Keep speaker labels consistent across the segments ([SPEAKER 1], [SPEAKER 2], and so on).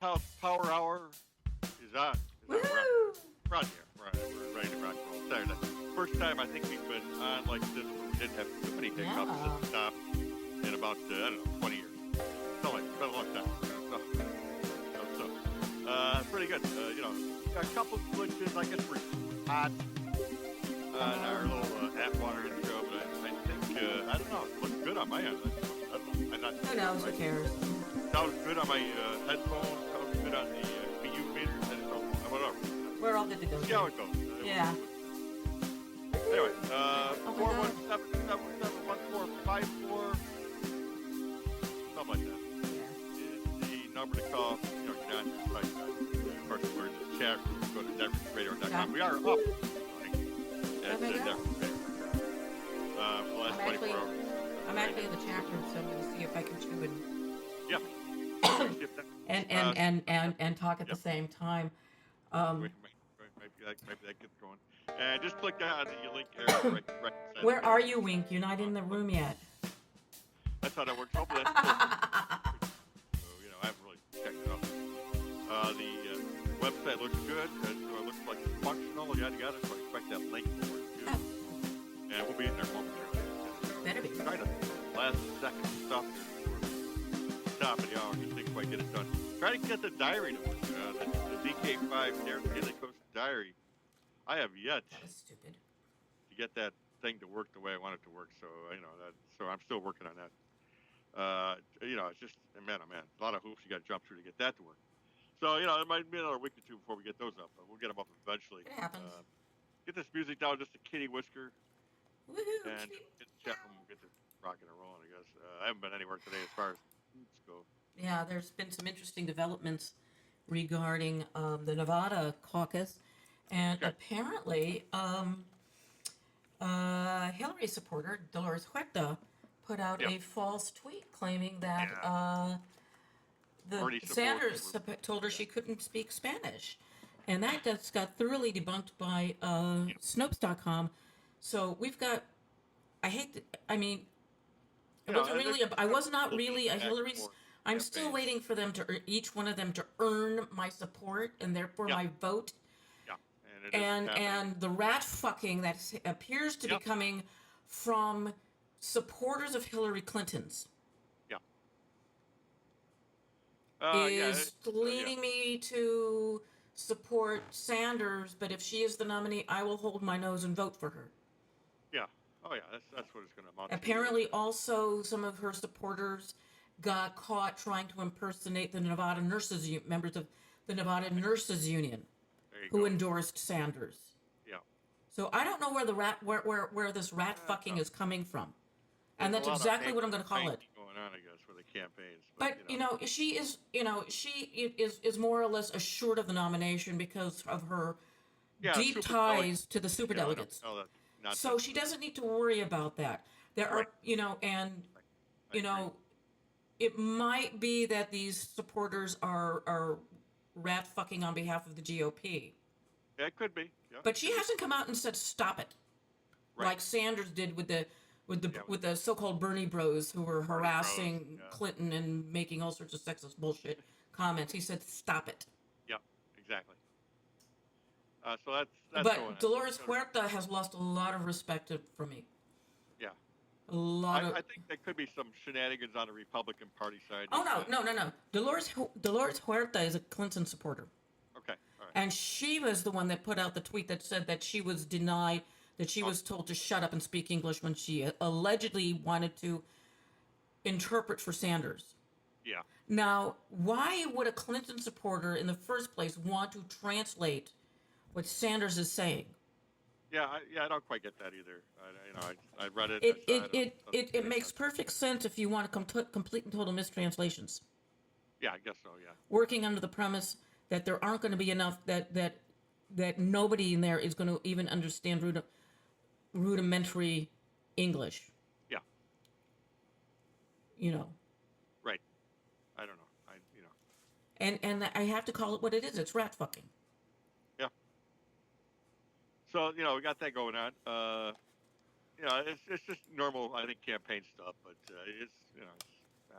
[SPEAKER 1] Power Hour is on. Is on.
[SPEAKER 2] Woohoo!
[SPEAKER 1] We're on here. We're ready to rock and roll. Saturday. First time I think we've been on like this where we didn't have too many hiccups
[SPEAKER 2] Yeah.
[SPEAKER 1] and stop in about I don't know 20 years. So like, it's been a long time. Pretty good. Got a couple glitches. I guess we're hot on our little Atwater intro, but I think I don't know. It looks good on my end. I don't know. I'm not.
[SPEAKER 2] Who knows? Who cares?
[SPEAKER 1] Sounds good on my headphones. Sounds good on the BU meter. Whatever.
[SPEAKER 2] We're all good to go.
[SPEAKER 1] See how it goes.
[SPEAKER 2] Yeah.
[SPEAKER 1] Anyway,
[SPEAKER 2] Oh my God.
[SPEAKER 1] 417-771-454, something like that.
[SPEAKER 2] Yeah.
[SPEAKER 1] Is the number to call. Get on your site. Of course, we're in the chat room. Go to DenverRadio.com.
[SPEAKER 2] Yeah.
[SPEAKER 1] We are up. At
[SPEAKER 2] my God.
[SPEAKER 1] Denver. For the last 24 hours.
[SPEAKER 2] I'm actually in the chat room, so I'm going to see if I can chew and talk at the same time.
[SPEAKER 1] Maybe that gets going. And just click on the link there. Right
[SPEAKER 2] Where are you, Wink? You're not in the room yet.
[SPEAKER 1] That's how that works. Hopefully that's so, I haven't really checked it out. The website looks good. It looks like it's functional. Yada yada. So I expect that link to work too. And we'll be in there momentarily.
[SPEAKER 2] Better be.
[SPEAKER 1] Kind of last second stuff here before top of the hour. Just didn't quite get it done. Try to get the diary to work. The DK5 Daily Coast Diary. I have yet
[SPEAKER 2] That was stupid.
[SPEAKER 1] to get that thing to work the way I want it to work. So so I'm still working on that. It's just man, oh man, a lot of hoops you got to jump through to get that to work. So it might be another week or two before we get those up, but we'll get them up eventually.
[SPEAKER 2] It happens.
[SPEAKER 1] Get this music down just a kitty whisker,
[SPEAKER 2] Woohoo!
[SPEAKER 1] and get the chat room. We'll get to rocking and rolling. I guess I haven't been anywhere today as far as hoops go.
[SPEAKER 2] Yeah, there's been some interesting developments regarding the Nevada caucus, and apparently Hillary supporter Dolores Huerta put out a false tweet claiming that Sanders told her she couldn't speak Spanish, and that just got thoroughly debunked by Snopes.com. So we've got. I was not really a Hillary's. I'm still waiting for them each one of them to earn my support and therefore my vote.
[SPEAKER 1] Yeah,
[SPEAKER 2] and the rat fucking that appears to be coming from supporters of Hillary Clinton's is leading me to support Sanders, but if she is the nominee, I will hold my nose and vote for her.
[SPEAKER 1] Yeah. Oh yeah, that's what it's going to amount to.
[SPEAKER 2] Apparently, also some of her supporters got caught trying to impersonate the Nevada members of the Nevada Nurses Union, who endorsed Sanders.
[SPEAKER 1] Yeah.
[SPEAKER 2] So I don't know where this rat fucking is coming from, and that's exactly what I'm going to call it.
[SPEAKER 1] Going on, I guess, for the campaigns.
[SPEAKER 2] But she is more or less assured of the nomination because of her deep ties to the superdelegates. So she doesn't need to worry about that. There are, it might be that these supporters are rat fucking on behalf of the GOP.
[SPEAKER 1] Yeah, it could be. Yeah.
[SPEAKER 2] But she hasn't come out and said stop it, like Sanders did with the so-called Bernie Bros who were harassing Clinton and making all sorts of sexist bullshit comments. He said stop it.
[SPEAKER 1] Yeah, exactly. So that's
[SPEAKER 2] but Dolores Huerta has lost a lot of respect from me.
[SPEAKER 1] Yeah.
[SPEAKER 2] A lot
[SPEAKER 1] I think there could be some shenanigans on the Republican Party side.
[SPEAKER 2] Oh, no. Dolores Huerta is a Clinton supporter.
[SPEAKER 1] Okay, all right.
[SPEAKER 2] And she was the one that put out the tweet that said that she was denied, that she was told to shut up and speak English when she allegedly wanted to interpret for Sanders.
[SPEAKER 1] Yeah.
[SPEAKER 2] Now, why would a Clinton supporter in the first place want to translate what Sanders is saying?
[SPEAKER 1] Yeah, I don't quite get that either. I read it.
[SPEAKER 2] It makes perfect sense if you want to complete and total mistranslations.
[SPEAKER 1] Yeah, I guess so. Yeah.
[SPEAKER 2] Working under the premise that there aren't going to be enough that nobody in there is going to even understand rudimentary English.
[SPEAKER 1] Yeah. Right. I don't know.
[SPEAKER 2] And I have to call it what it is. It's rat fucking.
[SPEAKER 1] Yeah. So we got that going on. It's just normal, I think, campaign stuff. But it's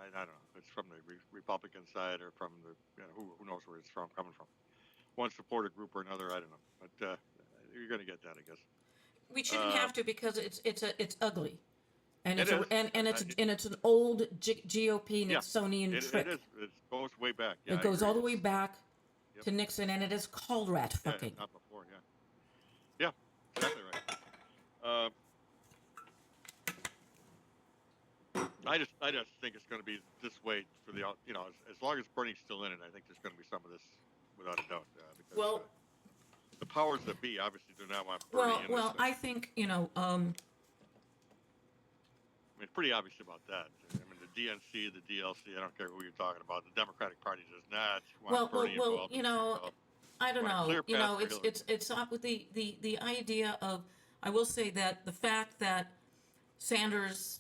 [SPEAKER 1] I don't know. It's from the Republican side or from the who knows where it's coming from. One supporter group or another. I don't know, but you're going to get that, I guess.
[SPEAKER 2] We shouldn't have to because it's ugly, and
[SPEAKER 1] it
[SPEAKER 2] it's
[SPEAKER 1] is.
[SPEAKER 2] it's an old GOP Nixonian trick.
[SPEAKER 1] It is. It goes way back. Yeah,
[SPEAKER 2] it goes all the way back to Nixon, and it is called rat fucking.
[SPEAKER 1] Not before. Yeah. Yeah. Exactly right. I just think it's going to be this way for the as long as Bernie's still in it, I think there's going to be some of this without a doubt. Because, the powers that be obviously do not want Bernie in this.
[SPEAKER 2] Well, I think
[SPEAKER 1] I mean, it's pretty obvious about that. I mean, the DNC, the DLC, I don't care who you're talking about. The Democratic Party does not want Bernie involved.
[SPEAKER 2] I don't know. It's not with the idea of. I will say that the fact that Sanders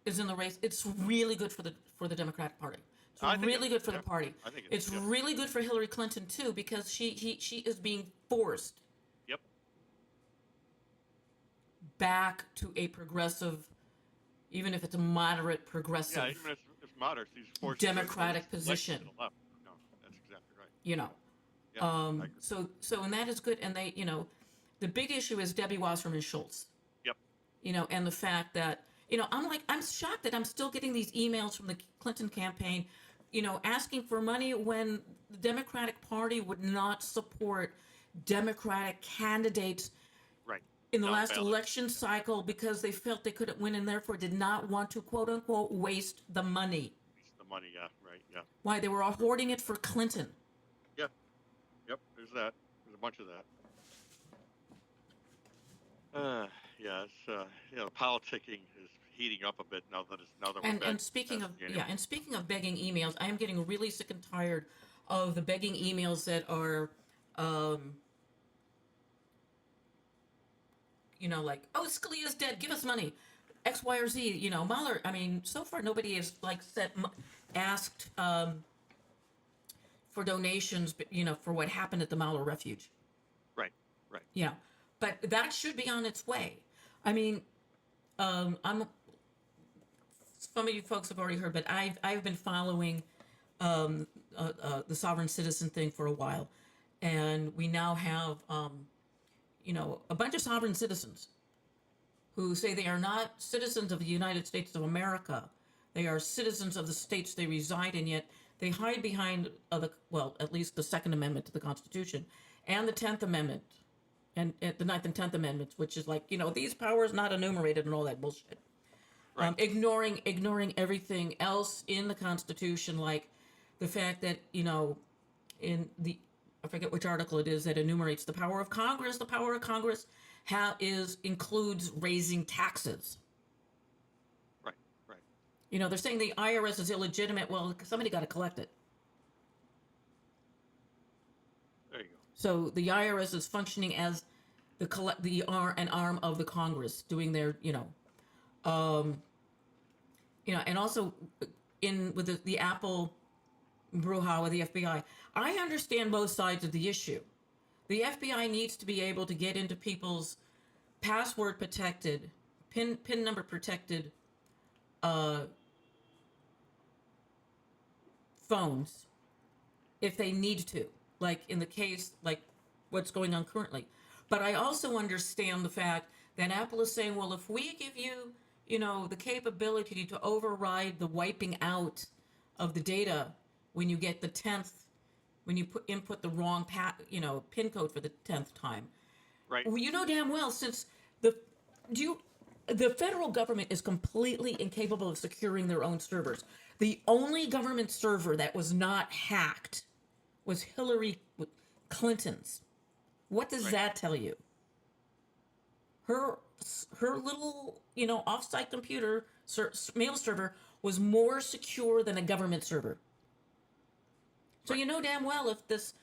[SPEAKER 2] is in the race, it's really good for the Democratic Party. It's really good for the party.
[SPEAKER 1] I think
[SPEAKER 2] it's really good for Hillary Clinton too, because she is being forced.
[SPEAKER 1] Yep.
[SPEAKER 2] Back to a progressive, even if it's a moderate progressive.
[SPEAKER 1] Yeah, even if it's moderate, she's forced
[SPEAKER 2] Democratic position.
[SPEAKER 1] To the left. No, that's exactly right.
[SPEAKER 2] Yeah, so and that is good, and they the big issue is Debbie Wasserman Schultz.
[SPEAKER 1] Yep.
[SPEAKER 2] And the fact that I'm shocked that I'm still getting these emails from the Clinton campaign, asking for money when the Democratic Party would not support Democratic candidates in the last election cycle because they felt they couldn't win and therefore did not want to, quote unquote, waste the money.
[SPEAKER 1] Waste the money, yeah, right, yeah.
[SPEAKER 2] Why? They were all hoarding it for Clinton.
[SPEAKER 1] Yeah. Yep, there's that. There's a bunch of that. Politicking is heating up a bit now that
[SPEAKER 2] and speaking of begging emails, I am getting really sick and tired of the begging emails that are like, oh, Scalia's dead, give us money, X, Y, or Z. Mueller. I mean, so far nobody has asked for donations, for what happened at the Mueller refuge.
[SPEAKER 1] Right.
[SPEAKER 2] Yeah, but that should be on its way. I mean, some of you folks have already heard, but I've been following the sovereign citizen thing for a while, and we now have a bunch of sovereign citizens who say they are not citizens of the United States of America. They are citizens of the states they reside in, yet they hide behind at least the Second Amendment to the Constitution and the 10th Amendment and the 9th and 10th Amendments, which is like, these powers not enumerated and all that bullshit. Right. Ignoring everything else in the Constitution, like the fact that, in the, I forget which article it is that enumerates the power of Congress. The power of Congress includes raising taxes.
[SPEAKER 1] Right.
[SPEAKER 2] They're saying the IRS is illegitimate. Well, somebody got to collect it.
[SPEAKER 1] There you go.
[SPEAKER 2] So the IRS is functioning as an arm of the Congress, doing their, and also with the Apple brouhaha, the FBI. I understand both sides of the issue. The FBI needs to be able to get into people's password protected, PIN number protected phones if they need to, like in the case, like what's going on currently. But I also understand the fact that Apple is saying, well, if we give you, the capability to override the wiping out of the data when you get the 10th, when you input the wrong PIN code for the 10th time.
[SPEAKER 1] Right.
[SPEAKER 2] Well, damn well, since the federal government is completely incapable of securing their own servers. The only government server that was not hacked was Hillary Clinton's. What does that tell you? Her little, off-site computer mail server was more secure than a government server. So damn well if this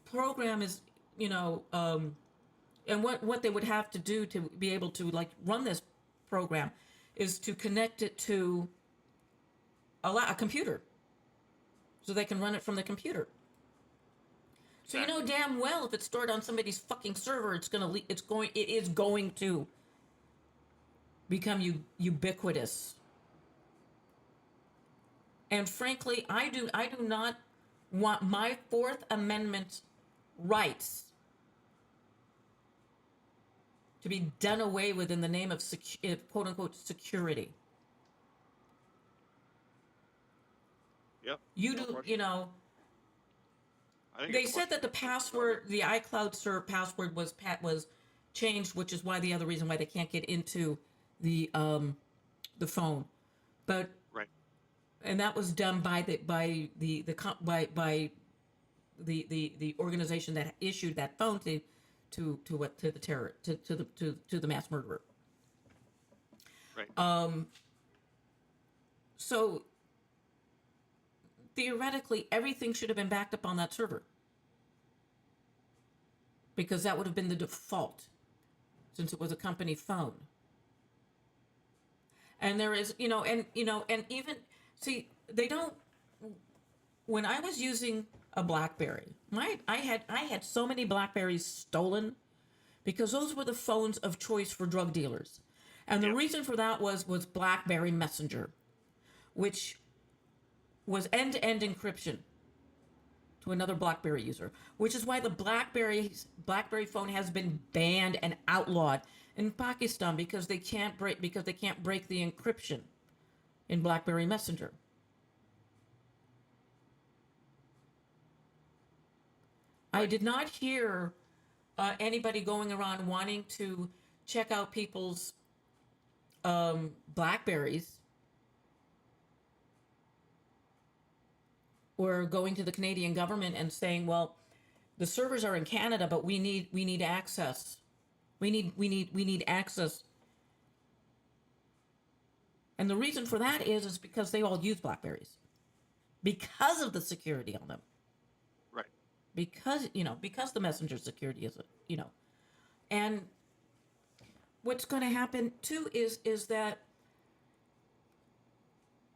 [SPEAKER 2] program is, and what they would have to do to be able to run this program is to connect it to a computer, so they can run it from the computer. So damn well if it's stored on somebody's fucking server, it is going to become ubiquitous. And frankly, I do not want my Fourth Amendment rights to be done away with in the name of quote unquote security.
[SPEAKER 1] Yep.
[SPEAKER 2] You do, they said that the password, the iCloud password was changed, which is why the other reason why they can't get into the phone, but
[SPEAKER 1] right,
[SPEAKER 2] and that was done by the organization that issued that phone to the mass murderer.
[SPEAKER 1] Right.
[SPEAKER 2] So theoretically, everything should have been backed up on that server, because that would have been the default, since it was a company phone. And there is, and even see, they don't. When I was using a BlackBerry, I had so many BlackBerries stolen, because those were the phones of choice for drug dealers, and the reason for that was BlackBerry Messenger, which was end-to-end encryption to another BlackBerry user, which is why the BlackBerry phone has been banned and outlawed in Pakistan, because they can't break the encryption in BlackBerry Messenger. I did not hear anybody going around wanting to check out people's Blackberries, or going to the Canadian government and saying, well, the servers are in Canada, but we need access. We need access. And the reason for that is because they all use Blackberries, because of the security on them.
[SPEAKER 1] Right.
[SPEAKER 2] Because the messenger security is and what's going to happen too is that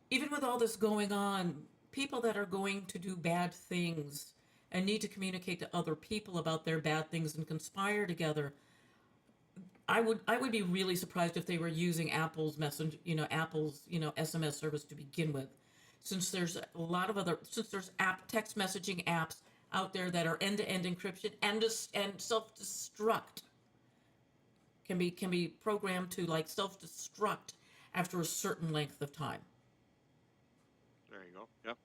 [SPEAKER 2] even with all this going on, people that are going to do bad things and need to communicate to other people about their bad things and conspire together, I would be really surprised if they were using Apple's SMS service to begin with, since there's a lot of there's text messaging apps out there that are end-to-end encryption and self-destruct, can be programmed to self-destruct after a certain length of time.
[SPEAKER 1] There you go. Yep.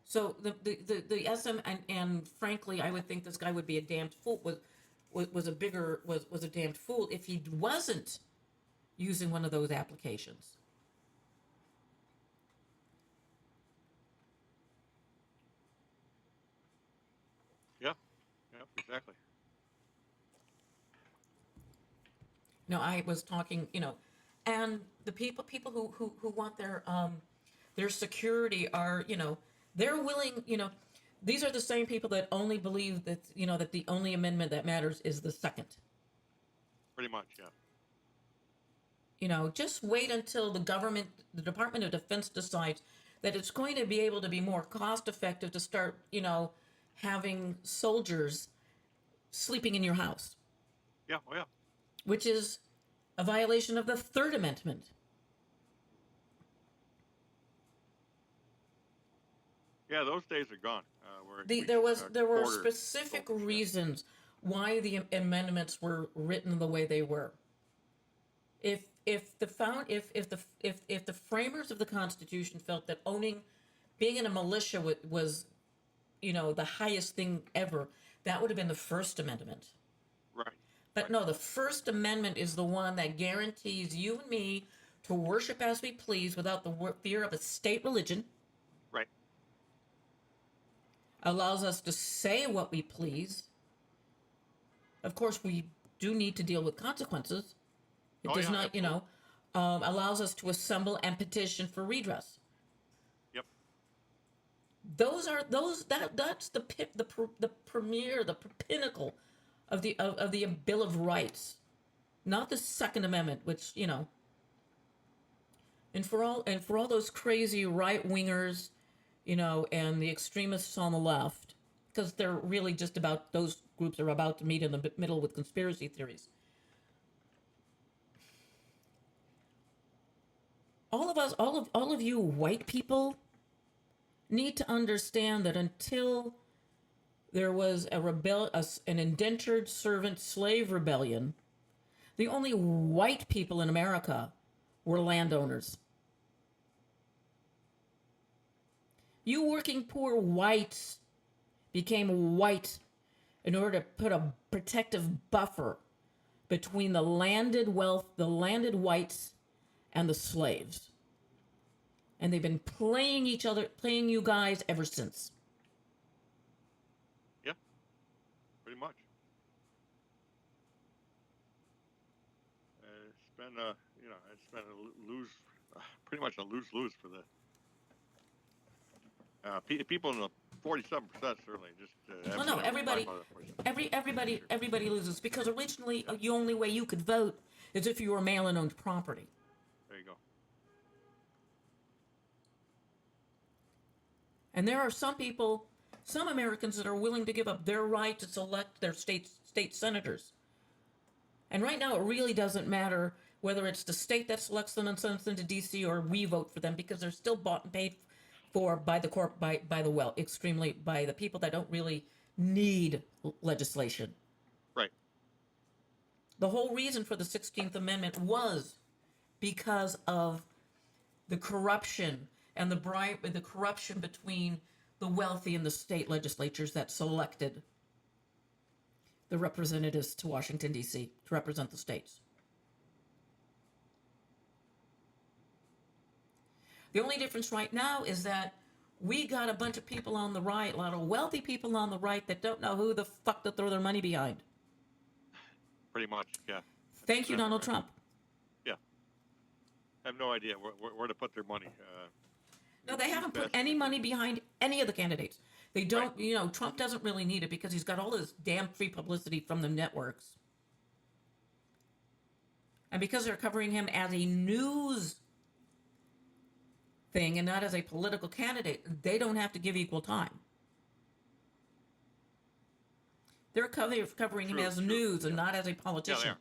[SPEAKER 2] So the SM and frankly, I would think this guy would be a damned fool. Was a damned fool if he wasn't using one of those applications.
[SPEAKER 1] Yeah. Yep. Exactly.
[SPEAKER 2] No, I was talking, and the people who want their security are, they're willing, these are the same people that only believe that, that the only amendment that matters is the second.
[SPEAKER 1] Pretty much, yeah.
[SPEAKER 2] Just wait until the Department of Defense decides that it's going to be able to be more cost effective to start, having soldiers sleeping in your house.
[SPEAKER 1] Yeah, oh yeah.
[SPEAKER 2] Which is a violation of the Third Amendment.
[SPEAKER 1] Yeah, those days are gone.
[SPEAKER 2] There were specific reasons why the amendments were written the way they were. If the framers of the Constitution felt that being in a militia was the highest thing ever, that would have been the First Amendment.
[SPEAKER 1] Right.
[SPEAKER 2] But no, the First Amendment is the one that guarantees you and me to worship as we please without the fear of a state religion.
[SPEAKER 1] Right.
[SPEAKER 2] Allows us to say what we please. Of course, we do need to deal with consequences. It does not, allows us to assemble and petition for redress.
[SPEAKER 1] Yep.
[SPEAKER 2] That's the premier, the pinnacle of the Bill of Rights, not the Second Amendment, which and for all those crazy right wingers, and the extremists on the left, because they're really just about, those groups are about to meet in the middle with conspiracy theories. all of us, all of you white people need to understand that until there was an indentured servant slave rebellion, the only white people in America were landowners. You working poor whites became white in order to put a protective buffer between the landed whites and the slaves. And they've been playing you guys ever since.
[SPEAKER 1] Yeah, pretty much. It's been pretty much a lose-lose for the people in the 47% certainly just.
[SPEAKER 2] Well, no, everybody loses because originally the only way you could vote is if you were mail-in owned property.
[SPEAKER 1] There you go.
[SPEAKER 2] And there are some Americans that are willing to give up their right to select their state senators. And right now, it really doesn't matter whether it's the state that selects them and sends them to D.C. or we vote for them because they're still bought and paid for by the people that don't really need legislation.
[SPEAKER 1] Right.
[SPEAKER 2] The whole reason for the 16th Amendment was because of the corruption and the corruption between the wealthy and the state legislatures that selected the representatives to Washington, D.C. to represent the states. The only difference right now is that we got a bunch of people on the right, a lot of wealthy people on the right that don't know who the fuck to throw their money behind.
[SPEAKER 1] Pretty much, yeah.
[SPEAKER 2] Thank you, Donald Trump.
[SPEAKER 1] Yeah. I have no idea where to put their money.
[SPEAKER 2] No, they haven't put any money behind any of the candidates. They don't, right. Trump doesn't really need it because he's got all this damn free publicity from the networks. And because they're covering him as a news thing and not as a political candidate, they don't have to give equal time. They're covering him as news and not as a politician.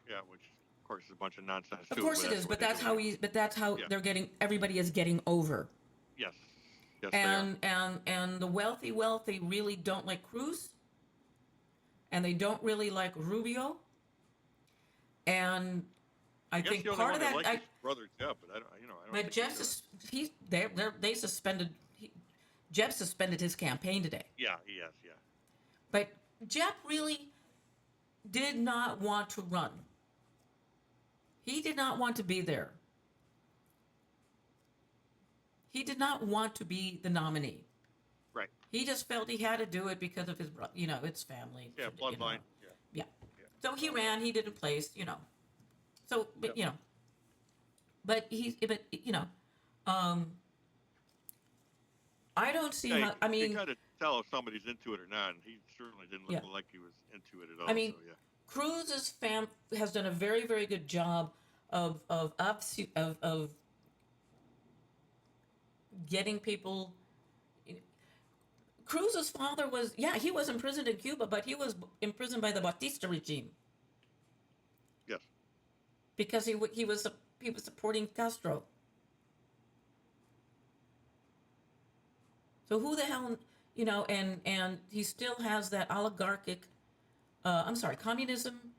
[SPEAKER 1] Yeah, which of course is a bunch of nonsense.
[SPEAKER 2] Of course it is, but that's how they're getting. Everybody is getting over.
[SPEAKER 1] Yes.
[SPEAKER 2] And the wealthy really don't like Cruz, and they don't really like Rubio, and I think part of that.
[SPEAKER 1] His brother Jeb, but I don't.
[SPEAKER 2] But Jeb suspended his campaign today.
[SPEAKER 1] Yeah, yes.
[SPEAKER 2] But Jeb really did not want to run. He did not want to be there. He did not want to be the nominee.
[SPEAKER 1] Right.
[SPEAKER 2] He just felt he had to do it because of his, it's family.
[SPEAKER 1] Yeah, bloodline.
[SPEAKER 2] Yeah. So he ran. He didn't place. So, but I don't see how. I mean,
[SPEAKER 1] you got to tell if somebody's into it or not, and he certainly didn't look like he was into it at all.
[SPEAKER 2] I mean, Cruz's has done a very, very good job of getting people. Cruz's father he was imprisoned in Cuba, but he was imprisoned by the Batista regime.
[SPEAKER 1] Yes.
[SPEAKER 2] Because he was supporting Castro. So who the hell, and he still has that oligarchic. Communism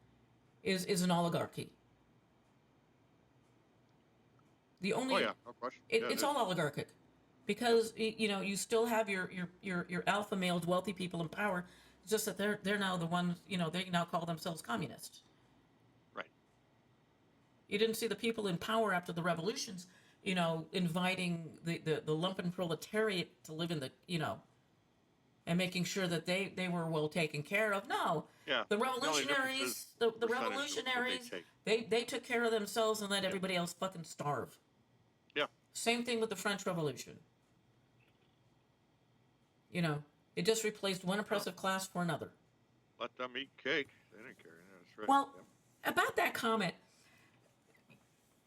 [SPEAKER 2] is an oligarchy. The only
[SPEAKER 1] of course.
[SPEAKER 2] It's all oligarchic, because you still have your alpha males, wealthy people in power. It's just that they're now the ones, they now call themselves communists.
[SPEAKER 1] Right.
[SPEAKER 2] You didn't see the people in power after the revolutions, inviting the lumpen proletariat to live in the, and making sure that they were well taken care of. No.
[SPEAKER 1] Yeah.
[SPEAKER 2] The revolutionaries, the revolutionaries, they took care of themselves and let everybody else fucking starve.
[SPEAKER 1] Yeah.
[SPEAKER 2] Same thing with the French Revolution. It just replaced one oppressive class for another.
[SPEAKER 1] Let them eat cake. They didn't care. That's right.
[SPEAKER 2] Well, about that comment,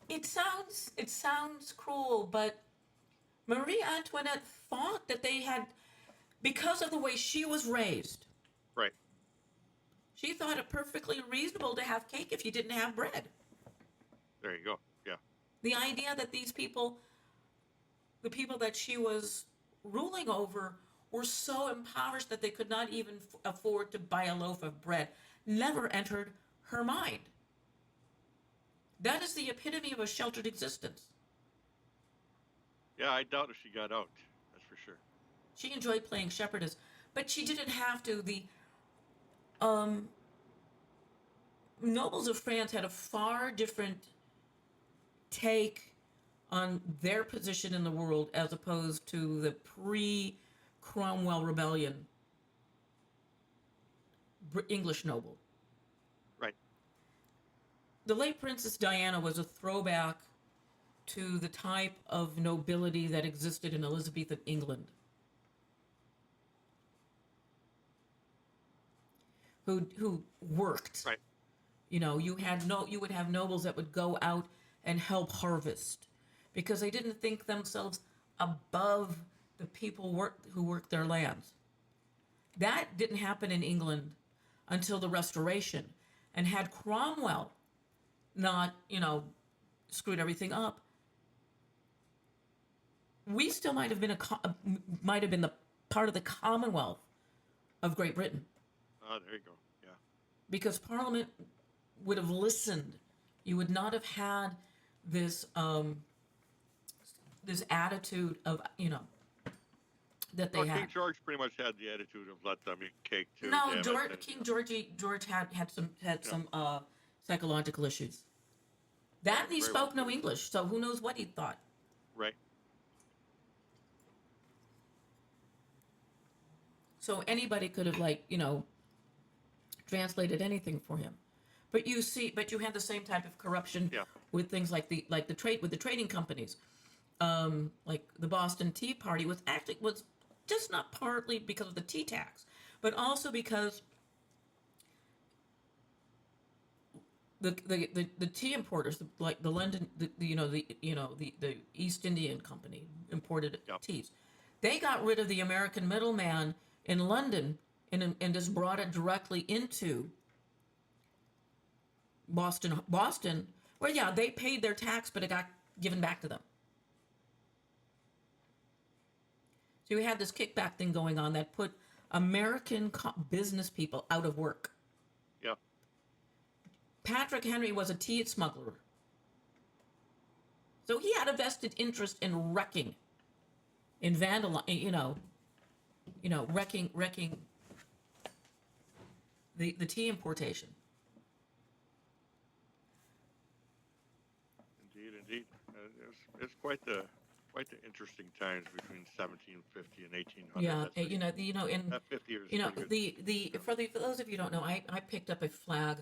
[SPEAKER 2] it sounds cruel, but Marie Antoinette thought that they had, because of the way she was raised.
[SPEAKER 1] Right.
[SPEAKER 2] She thought it perfectly reasonable to have cake if you didn't have bread.
[SPEAKER 1] There you go. Yeah.
[SPEAKER 2] The idea that these people, the people that she was ruling over, were so impoverished that they could not even afford to buy a loaf of bread, never entered her mind. That is the epitome of a sheltered existence.
[SPEAKER 1] Yeah, I doubt if she got out. That's for sure.
[SPEAKER 2] She enjoyed playing shepherdess, but she didn't have to. The um, nobles of France had a far different take on their position in the world as opposed to the pre-Cromwell rebellion English noble.
[SPEAKER 1] Right.
[SPEAKER 2] The late Princess Diana was a throwback to the type of nobility that existed in Elizabethan England, who worked.
[SPEAKER 1] Right.
[SPEAKER 2] You know, you would have nobles that would go out and help harvest because they didn't think themselves above the people who worked their lands. That didn't happen in England until the Restoration. And had Cromwell not, screwed everything up, we still might have been the part of the Commonwealth of Great Britain.
[SPEAKER 1] Oh, there you go. Yeah.
[SPEAKER 2] Because Parliament would have listened. You would not have had this this attitude of that they had.
[SPEAKER 1] King George pretty much had the attitude of let them eat cake too.
[SPEAKER 2] No, King George had some psychological issues. That and he spoke no English, so who knows what he thought.
[SPEAKER 1] Right.
[SPEAKER 2] So anybody could have translated anything for him. But you had the same type of corruption with things like the trading companies. Like the Boston Tea Party was just not partly because of the tea tax, but also because the tea importers, like the London, the East Indian Company imported teas. They got rid of the American middleman in London and just brought it directly into Boston, where they paid their tax, but it got given back to them. So we had this kickback thing going on that put American business people out of work.
[SPEAKER 1] Yeah.
[SPEAKER 2] Patrick Henry was a tea smuggler. So he had a vested interest in wrecking, in wrecking the tea importation.
[SPEAKER 1] Indeed. It's quite the interesting times between 1750 and 1800.
[SPEAKER 2] Yeah, in
[SPEAKER 1] that 50 years.
[SPEAKER 2] For those of you who don't know, I picked up a flag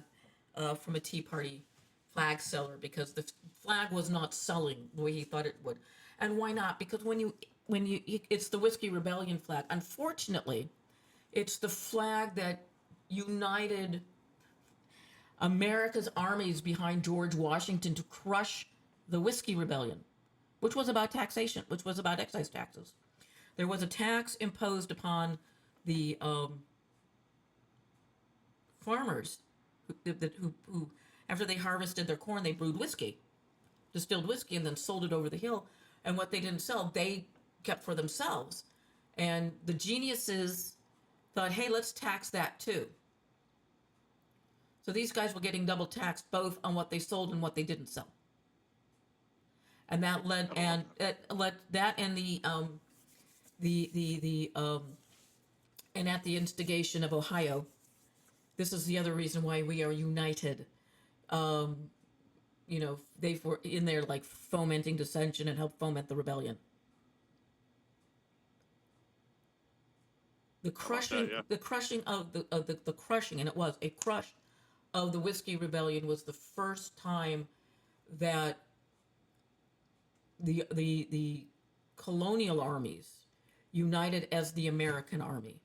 [SPEAKER 2] from a Tea Party flag seller because the flag was not selling the way he thought it would. And why not? Because it's the Whiskey Rebellion flag. Unfortunately, it's the flag that united America's armies behind George Washington to crush the Whiskey Rebellion, which was about taxation, which was about excise taxes. There was a tax imposed upon the farmers who, after they harvested their corn, they brewed whiskey, distilled whiskey, and then sold it over the hill. And what they didn't sell, they kept for themselves. And the geniuses thought, hey, let's tax that too. So these guys were getting double taxed both on what they sold and what they didn't sell. And that led and at the instigation of Ohio, this is the other reason why we are united. They were in there like fomenting dissension and helped foment the rebellion. The crushing of the crushing, and it was a crush of the Whiskey Rebellion, was the first time that the colonial armies united as the American army,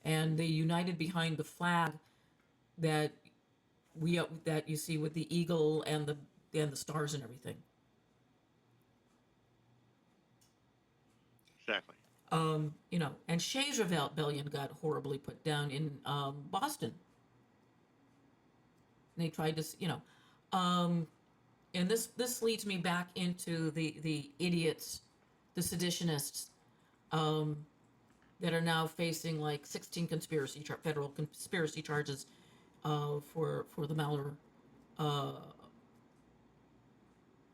[SPEAKER 2] and they united behind the flag that you see with the eagle and the stars and everything.
[SPEAKER 1] Exactly.
[SPEAKER 2] And Shays' Rebellion got horribly put down in Boston. And they tried to, and this leads me back into the idiots, the seditionists, um, that are now facing like 16 federal conspiracy charges for the Malheur uh,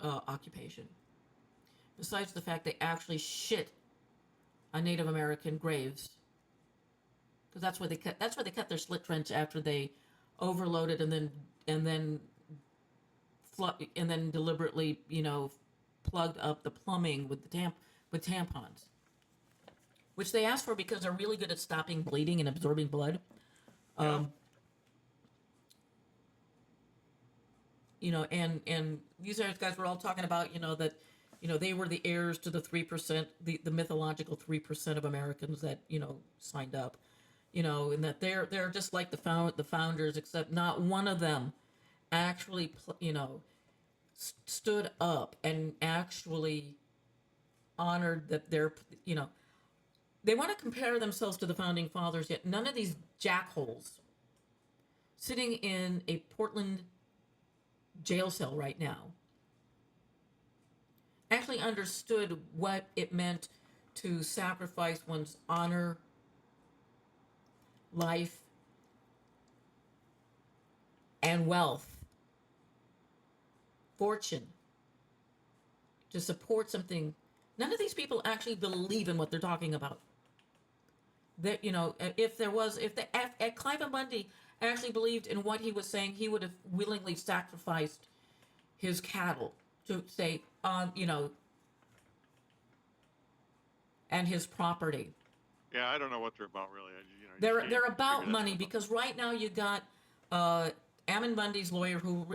[SPEAKER 2] occupation. Besides the fact they actually shit on Native American graves, because that's where they cut their slit trench after they overloaded and then and then deliberately, plugged up the plumbing with with tampons, which they asked for because they're really good at stopping bleeding and absorbing blood.
[SPEAKER 1] Yeah.
[SPEAKER 2] And these guys were all talking about, that, they were the heirs to the 3%, the mythological 3% of Americans that, signed up, and that they're just like the founders, except not one of them actually, stood up and actually honored that they want to compare themselves to the founding fathers, yet none of these jackholes sitting in a Portland jail cell right now actually understood what it meant to sacrifice one's honor, life, and wealth, fortune, to support something. None of these people actually believe in what they're talking about. That, if Clive Bundy actually believed in what he was saying, he would have willingly sacrificed his cattle to say, and his property.
[SPEAKER 1] Yeah, I don't know what they're about really.
[SPEAKER 2] They're about money because right now you got Ammon Bundy's lawyer who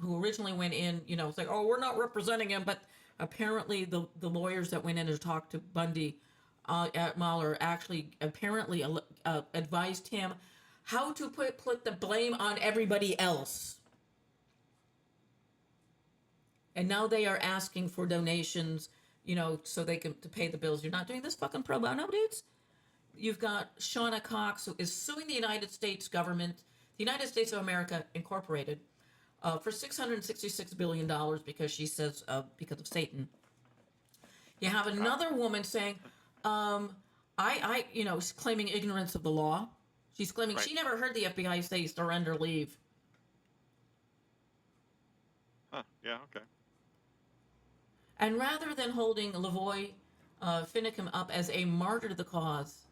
[SPEAKER 2] originally went in, saying, "Oh, we're not representing him," but apparently the lawyers that went in to talk to Bundy at Mahler actually apparently advised him how to put the blame on everybody else. And now they are asking for donations, so they can to pay the bills. You're not doing this fucking pro bono, dudes. You've got Shauna Cox, who is suing the United States government, the United States of America Incorporated, for $666 billion because she says because of Satan. You have another woman saying, claiming ignorance of the law. She's claiming she never heard the FBI say surrender, leave.
[SPEAKER 1] Huh, yeah, okay.
[SPEAKER 2] And rather than holding Lavoy Finicum up as a martyr to the cause,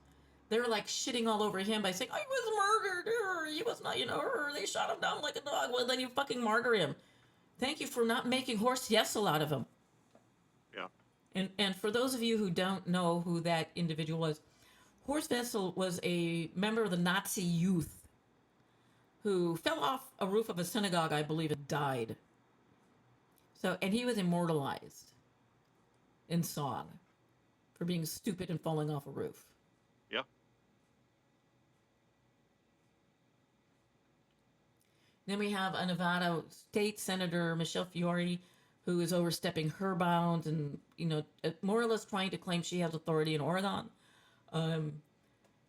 [SPEAKER 2] they're like shitting all over him by saying, "I was murdered. He was not, they shot him down like a dog." Well, then you fucking martyr him. Thank you for not making Horst Yessel out of him.
[SPEAKER 1] Yeah.
[SPEAKER 2] And for those of you who don't know who that individual was, Horst Wessel was a member of the Nazi youth who fell off a roof of a synagogue, I believe, and died. And he was immortalized in song for being stupid and falling off a roof.
[SPEAKER 1] Yeah.
[SPEAKER 2] Then we have a Nevada state senator, Michelle Fiore, who is overstepping her bounds and, more or less trying to claim she has authority in Oregon.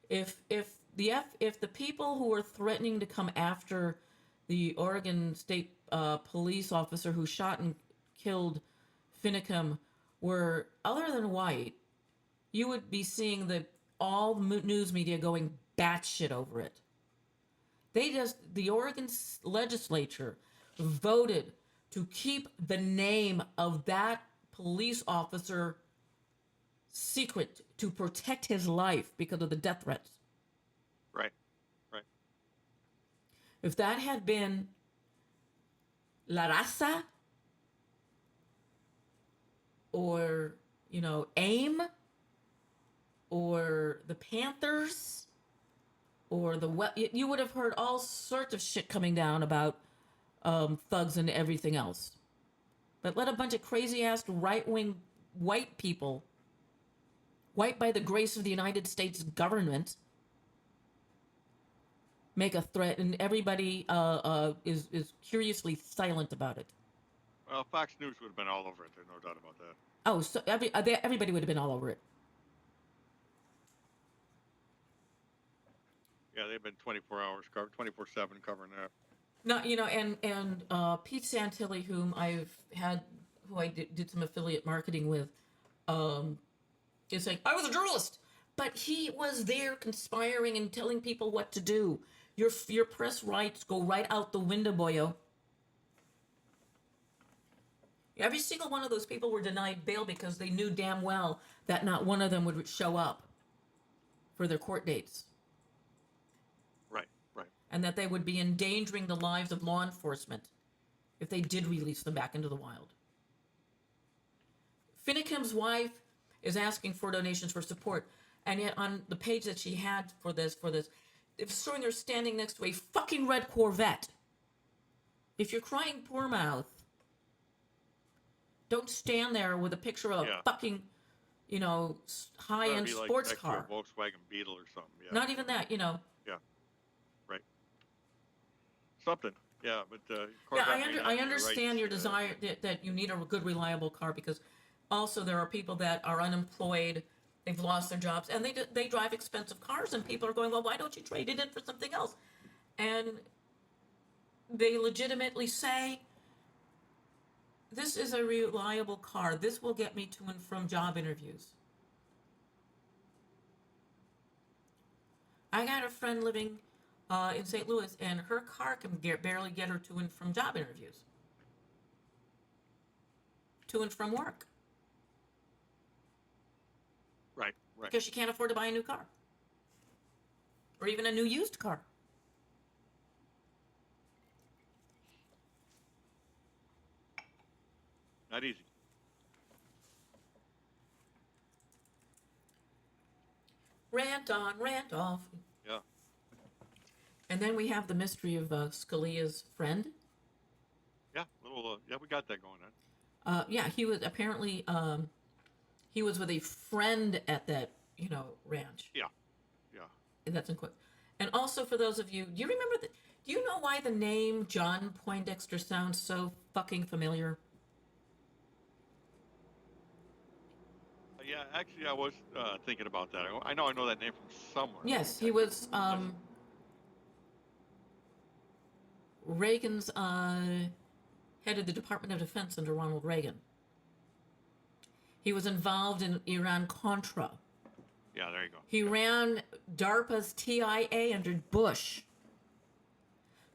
[SPEAKER 2] If the people who are threatening to come after the Oregon State police officer who shot and killed Finicum were other than white, you would be seeing all the news media going batshit over it. The Oregon legislature voted to keep the name of that police officer secret to protect his life because of the death threats.
[SPEAKER 1] Right.
[SPEAKER 2] If that had been La Raza or, AIM or the Panthers or you would have heard all sorts of shit coming down about thugs and everything else. But let a bunch of crazy-ass right-wing white people, white by the grace of the United States government, make a threat, and everybody is curiously silent about it.
[SPEAKER 1] Well, Fox News would have been all over it. There's no doubt about that.
[SPEAKER 2] Oh, so everybody would have been all over it.
[SPEAKER 1] Yeah, they've been 24/7 covering that.
[SPEAKER 2] Not, and Pete Santilli, who I did some affiliate marketing with, is like, I was a journalist, but he was there conspiring and telling people what to do. Your press rights go right out the window, boyo. Every single one of those people were denied bail because they knew damn well that not one of them would show up for their court dates.
[SPEAKER 1] Right, right.
[SPEAKER 2] And that they would be endangering the lives of law enforcement if they did release them back into the wild. Finnegans' wife is asking for donations for support, and yet on the page that she had for this, it's showing her standing next to a fucking red Corvette. If you're crying poor mouth, don't stand there with a picture of a fucking, high-end sports car.
[SPEAKER 1] A Volkswagen Beetle or something. Yeah.
[SPEAKER 2] Not even that,
[SPEAKER 1] Yeah. Right. Something. Yeah, but
[SPEAKER 2] I understand your desire that you need a good, reliable car, because also there are people that are unemployed, they've lost their jobs, and they drive expensive cars, and people are going, well, why don't you trade it in for something else? And they legitimately say, this is a reliable car. This will get me to and from job interviews. I got a friend living in St. Louis, and her car can barely get her to and from job interviews. To and from work.
[SPEAKER 1] Right.
[SPEAKER 2] Because she can't afford to buy a new car. Or even a new used car.
[SPEAKER 1] Not easy.
[SPEAKER 2] Rant on, rant off.
[SPEAKER 1] Yeah.
[SPEAKER 2] And then we have the mystery of Scalia's friend.
[SPEAKER 1] Yeah, we got that going on.
[SPEAKER 2] Yeah, he was apparently he was with a friend at that ranch.
[SPEAKER 1] Yeah.
[SPEAKER 2] And that's in quote. And also, for those of you, do you know why the name John Poindexter sounds so fucking familiar?
[SPEAKER 1] Yeah, actually, I was thinking about that. I know that name from somewhere.
[SPEAKER 2] Yes, he was Reagan's head of the Department of Defense under Ronald Reagan. He was involved in Iran-Contra.
[SPEAKER 1] Yeah, there you go.
[SPEAKER 2] He ran DARPA's TIA under Bush.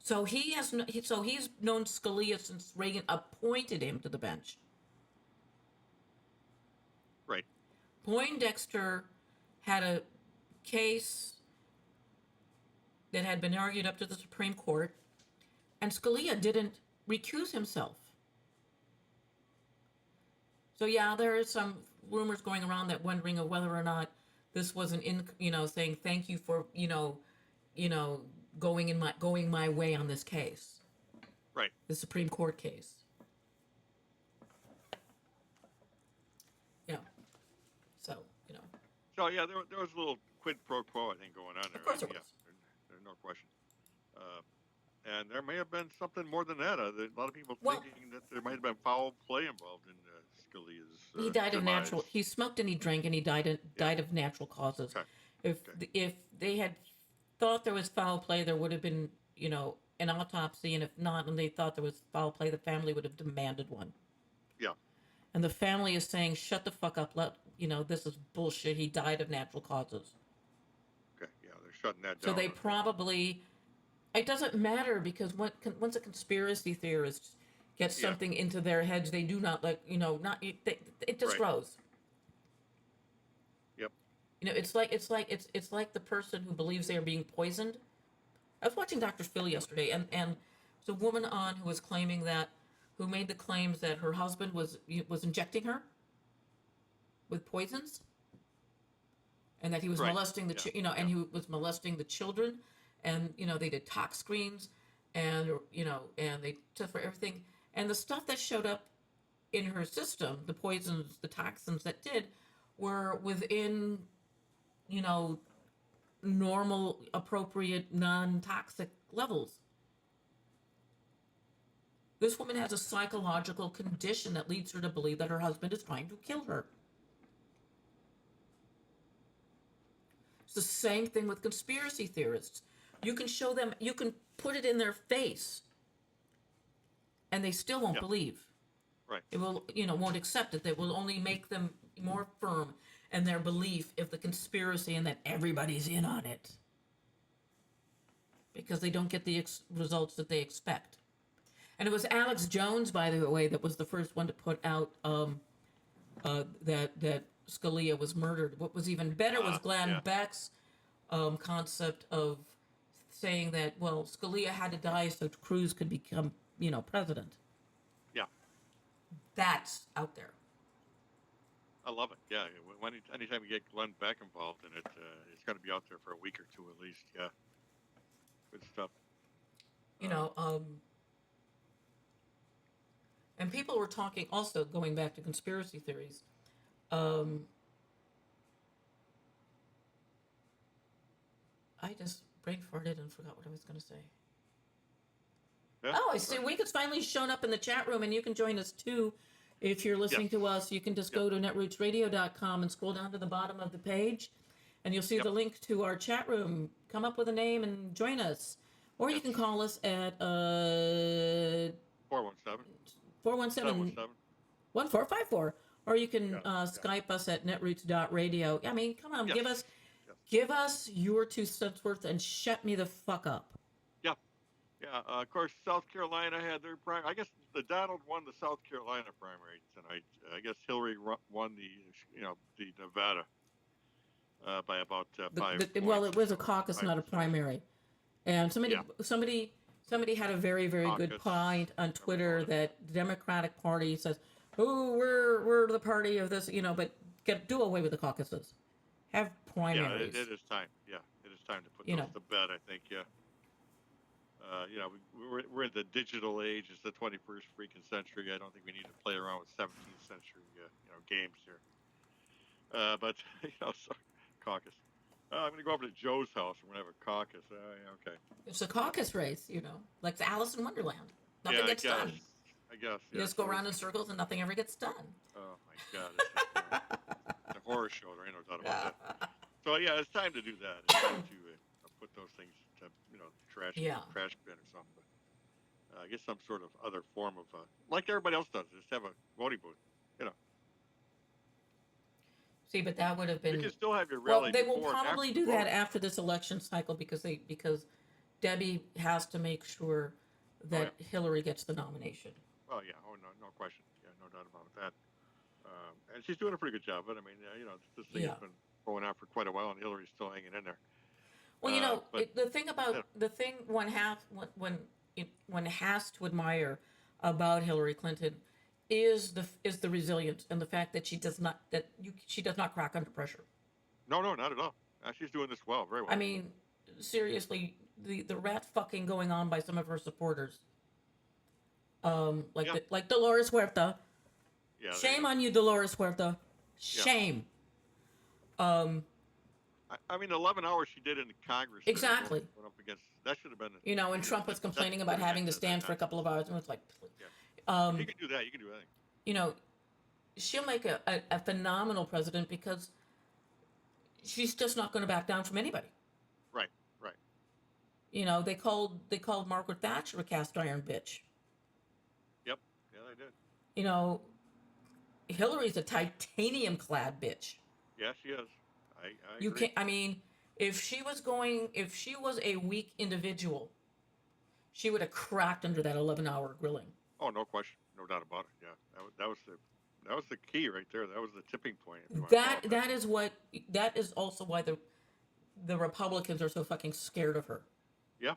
[SPEAKER 2] So he's known Scalia since Reagan appointed him to the bench.
[SPEAKER 1] Right.
[SPEAKER 2] Poindexter had a case that had been argued up to the Supreme Court, and Scalia didn't recuse himself. So yeah, there are some rumors going around that wondering of whether or not this wasn't saying thank you for going my way on this case.
[SPEAKER 1] Right.
[SPEAKER 2] The Supreme Court case.
[SPEAKER 1] So yeah, there was a little quid pro quo, I think, going on there.
[SPEAKER 2] Of course there was.
[SPEAKER 1] There's no question. And there may have been something more than that. A lot of people thinking that there might have been foul play involved in Scalia's.
[SPEAKER 2] He died of natural. He smoked and he drank, and he died of natural causes.
[SPEAKER 1] Okay.
[SPEAKER 2] If they had thought there was foul play, there would have been an autopsy, and if not, and they thought there was foul play, the family would have demanded one.
[SPEAKER 1] Yeah.
[SPEAKER 2] And the family is saying, "Shut the fuck up! This is bullshit. He died of natural causes."
[SPEAKER 1] Okay. Yeah, they're shutting that
[SPEAKER 2] down. So they
[SPEAKER 1] right
[SPEAKER 2] probably. It doesn't matter, because once a conspiracy theorist gets something into their heads, they do not it just grows.
[SPEAKER 1] Yep.
[SPEAKER 2] It's like the person who believes they are being poisoned. I was watching Dr. Phil yesterday, and there's a woman on who made the claims that her husband was injecting her with poisons, and that he was molesting and he was molesting the children, and they did tox screens, and and they tested for everything, and the stuff that showed up in her system, the poisons, the toxins that were within normal, appropriate, non-toxic levels. This woman has a psychological condition that leads her to believe that her husband is trying to kill her. It's the same thing with conspiracy theorists. You can show them, you can put it in their face and they still won't
[SPEAKER 1] Yeah.
[SPEAKER 2] believe.
[SPEAKER 1] Right.
[SPEAKER 2] It will, won't accept it. That will only make them more firm in their belief of the conspiracy and that everybody's in on it. Because they don't get the results that they expect. And it was Alex Jones, by the way, that was the first one to put out that Scalia was murdered. What was even better was Glenn Beck's concept of saying that, well, Scalia had to die so Cruz could become, president.
[SPEAKER 1] Yeah.
[SPEAKER 2] That's out there.
[SPEAKER 1] I love it. Yeah. Anytime you get Glenn Beck involved in it, it's got to be out there for a week or two at least. Yeah. Good stuff.
[SPEAKER 2] And people were talking also, going back to conspiracy theories. I just brain farted and forgot what I was going to say.
[SPEAKER 1] Yeah.
[SPEAKER 2] Oh, I see. We could finally shown up in the chat room, and you can join us too. If you're listening to us, you can just go to netrootsradio.com and scroll down to the bottom of the page, and you'll see the link to our chat room. Come up with a name and join us. Or you can call us at 417 1454. Or you can Skype us at netroots.radio. I mean, come on, give us your 2 cents worth and shut me the fuck up.
[SPEAKER 1] Yeah. Yeah. Of course, South Carolina had their primary. I guess the Donald won the South Carolina primary tonight. I guess Hillary won the Nevada by about 5 points.
[SPEAKER 2] Well, it was a caucus, not a primary. And somebody had a very, very good point on Twitter that the Democratic Party says, "Oh, we're the party of this," but do away with the caucuses. Have primaries.
[SPEAKER 1] Yeah, it is time. Yeah, it is time to put those to bed. I think. Yeah. We're in the digital age. It's the 21st freaking century. I don't think we need to play around with 17th century, games here. But caucus. I'm going to go over to Joe's house and we're going to have a caucus. Okay.
[SPEAKER 2] It's a caucus race, like the Alice in Wonderland. Nothing gets done.
[SPEAKER 1] I guess.
[SPEAKER 2] You just go around in circles and nothing ever gets done.
[SPEAKER 1] Oh, my God. It's a horror show. There ain't no doubt about that. So, it's time to do that. It's time to put those things to, trash bin or something. But, get some sort of other form of, like everybody else does, just have a voting booth,
[SPEAKER 2] See, but that would have been.
[SPEAKER 1] You can still have your rally.
[SPEAKER 2] Well, they will probably do that after this election cycle because Debbie has to make sure that Hillary gets the nomination.
[SPEAKER 1] Oh yeah, no question. Yeah, no doubt about that. And she's doing a pretty good job. But I mean, this thing has been going on for quite a while, and Hillary's still hanging in there.
[SPEAKER 2] Well, the thing about the thing one has to admire about Hillary Clinton is the resilience and the fact that she does not crack under pressure. No,
[SPEAKER 1] not at all. She's doing this well, very well.
[SPEAKER 2] I mean, seriously, the rat fucking going on by some of her supporters, like Dolores Huerta. Yeah, shame on you, Dolores Huerta. Shame.
[SPEAKER 1] I mean, 11 hours she did in Congress.
[SPEAKER 2] Exactly.
[SPEAKER 1] Went up against, that should have been.
[SPEAKER 2] And Trump was complaining about having to stand for a couple of hours, and it's like.
[SPEAKER 1] You can do that. You can do anything.
[SPEAKER 2] She'll make a phenomenal president because she's just not going to back down from anybody.
[SPEAKER 1] Right.
[SPEAKER 2] They called Margaret Thatcher a cast iron bitch.
[SPEAKER 1] Yep. Yeah, they did.
[SPEAKER 2] Hillary's a titanium clad bitch.
[SPEAKER 1] Yeah, she is. I
[SPEAKER 2] you
[SPEAKER 1] agree.
[SPEAKER 2] can't. I mean, if she was a weak individual, she would have cracked under that 11-hour grilling.
[SPEAKER 1] Oh, no question, no doubt about it. Yeah, that was the key right there. That was the tipping point.
[SPEAKER 2] That is also why the Republicans are so fucking scared of her.
[SPEAKER 1] Yeah.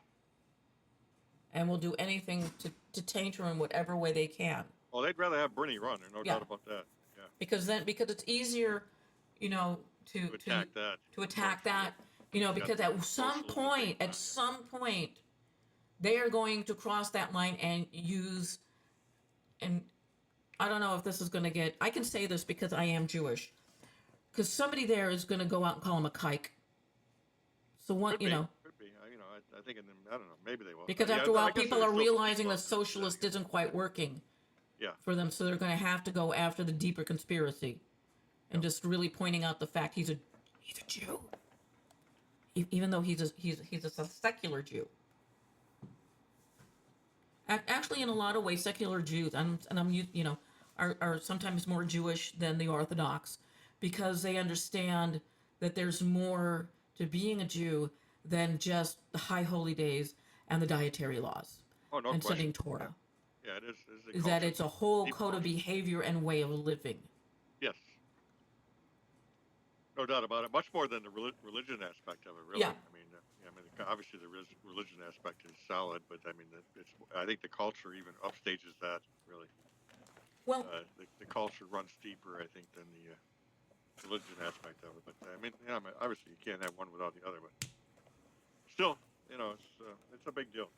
[SPEAKER 2] And will do anything to taint her in whatever way they can.
[SPEAKER 1] Well, they'd rather have Bernie run. There's no doubt about that. Yeah.
[SPEAKER 2] Because it's easier, to attack that. Because at some point, they are going to cross that line and use. And I don't know if this is going to get. I can say this because I am Jewish. Because somebody there is going to go out and call him a kike. So what
[SPEAKER 1] Could be. I think I don't know. Maybe they will.
[SPEAKER 2] Because after a while, people are realizing the socialist isn't quite working.
[SPEAKER 1] Yeah.
[SPEAKER 2] For them, so they're going to have to go after the deeper conspiracy, and just really pointing out the fact he's a Jew, even though he's a secular Jew. Actually, in a lot of ways, secular Jews, are sometimes more Jewish than the Orthodox, because they understand that there's more to being a Jew than just the high holy days and the dietary laws
[SPEAKER 1] Oh, no
[SPEAKER 2] and
[SPEAKER 1] question.
[SPEAKER 2] studying Torah.
[SPEAKER 1] Yeah, it is a
[SPEAKER 2] That
[SPEAKER 1] culture,
[SPEAKER 2] it's a whole
[SPEAKER 1] deep
[SPEAKER 2] code of
[SPEAKER 1] culture.
[SPEAKER 2] behavior and way of living.
[SPEAKER 1] Yes, no doubt about it. Much more than the religion aspect of it, really.
[SPEAKER 2] Yeah.
[SPEAKER 1] I mean, obviously the religion aspect is solid, but I mean, I think the culture even upstages that, really.
[SPEAKER 2] Well,
[SPEAKER 1] The culture runs deeper, I think, than the religion aspect of it. But I mean, yeah, obviously you can't have one without the other. But still, it's a big deal.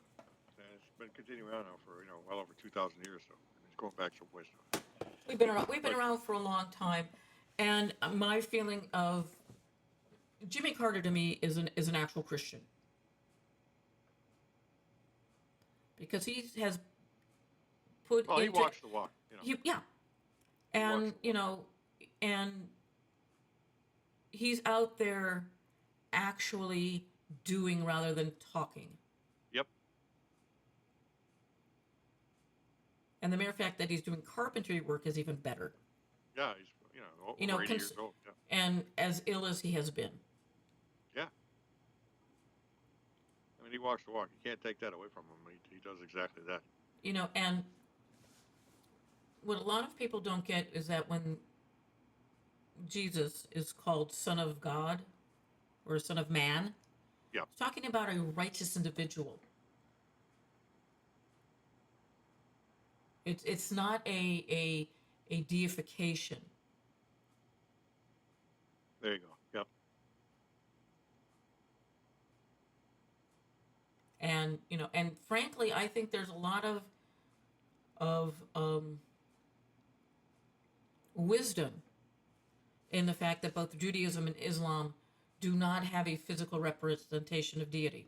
[SPEAKER 1] And it's been continuing on now for well over 2,000 years. So I mean, it's going back some ways. So.
[SPEAKER 2] we've been around for a long time, and my feeling of Jimmy Carter to me is an actual Christian, because he has put
[SPEAKER 1] Well, he
[SPEAKER 2] into
[SPEAKER 1] walks the walk.
[SPEAKER 2] yeah,
[SPEAKER 1] He walks
[SPEAKER 2] and
[SPEAKER 1] the walk.
[SPEAKER 2] and he's out there actually doing rather than talking.
[SPEAKER 1] Yep.
[SPEAKER 2] And the mere fact that he's doing carpentry work is even better.
[SPEAKER 1] Yeah, he's over 80 years old. Yeah.
[SPEAKER 2] And as ill as he has been.
[SPEAKER 1] Yeah. I mean, he walks the walk. You can't take that away from him. He does exactly that.
[SPEAKER 2] And what a lot of people don't get is that when Jesus is called Son of God or Son of Man,
[SPEAKER 1] Yeah.
[SPEAKER 2] he's talking about a righteous individual. It's not a deification.
[SPEAKER 1] There you go. Yep.
[SPEAKER 2] And frankly, I think there's a lot of wisdom in the fact that both Judaism and Islam do not have a physical representation of deity.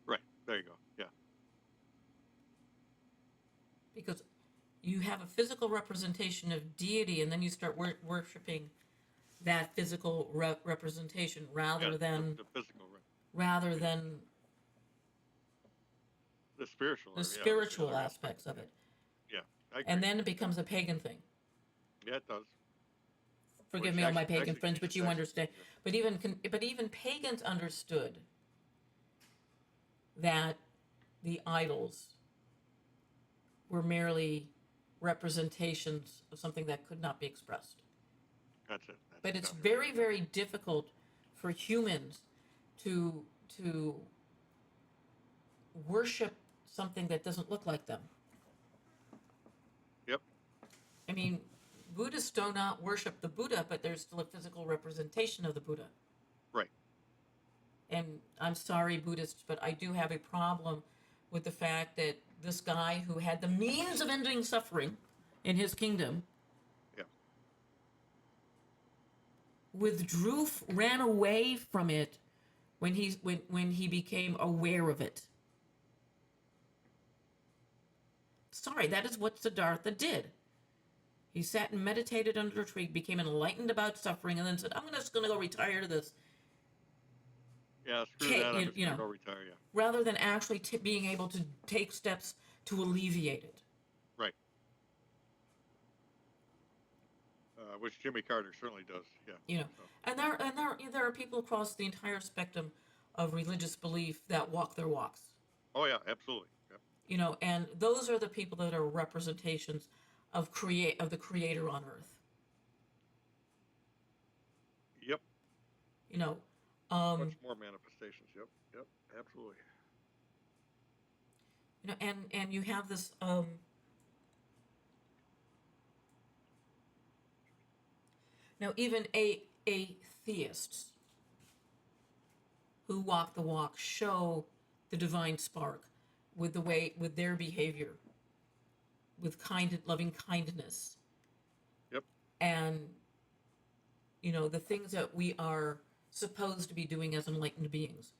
[SPEAKER 1] Right. There you go. Yeah.
[SPEAKER 2] Because you have a physical representation of deity, and then you start worshiping that physical representation rather than
[SPEAKER 1] the physical,
[SPEAKER 2] rather than
[SPEAKER 1] the spiritual,
[SPEAKER 2] the spiritual aspects of it.
[SPEAKER 1] Yeah, I agree.
[SPEAKER 2] And then it becomes a pagan thing.
[SPEAKER 1] Yeah, it does.
[SPEAKER 2] Forgive me, all my pagan friends, but you understand. Yeah. But even pagans understood that the idols were merely representations of something that could not be expressed.
[SPEAKER 1] That's it.
[SPEAKER 2] But it's very, very difficult for humans to worship something that doesn't look like them.
[SPEAKER 1] Yep.
[SPEAKER 2] I mean, Buddhists do not worship the Buddha, but there's still a physical representation of the Buddha.
[SPEAKER 1] Right.
[SPEAKER 2] And I'm sorry, Buddhists, but I do have a problem with the fact that this guy who had the means of ending suffering in his kingdom ran away from it when he became aware of it. Sorry, that is what Siddhartha did. He sat and meditated under a tree, became enlightened about suffering, and then said, "I'm just going to go retire to this."
[SPEAKER 1] Yeah, screw that. I'm just going to go retire. Yeah.
[SPEAKER 2] Rather than actually being able to take steps to alleviate it.
[SPEAKER 1] Right. Which Jimmy Carter certainly does. Yeah.
[SPEAKER 2] And there are people across the entire spectrum of religious belief that walk their walks.
[SPEAKER 1] Oh yeah, absolutely. Yep.
[SPEAKER 2] And those are the people that are representations of the Creator on earth.
[SPEAKER 1] Yep. Much more manifestations. Yep. Absolutely.
[SPEAKER 2] And you have this now even atheists who walk the walk show the divine spark with their behavior, with loving kindness.
[SPEAKER 1] Yep.
[SPEAKER 2] And the things that we are supposed to be doing as enlightened beings.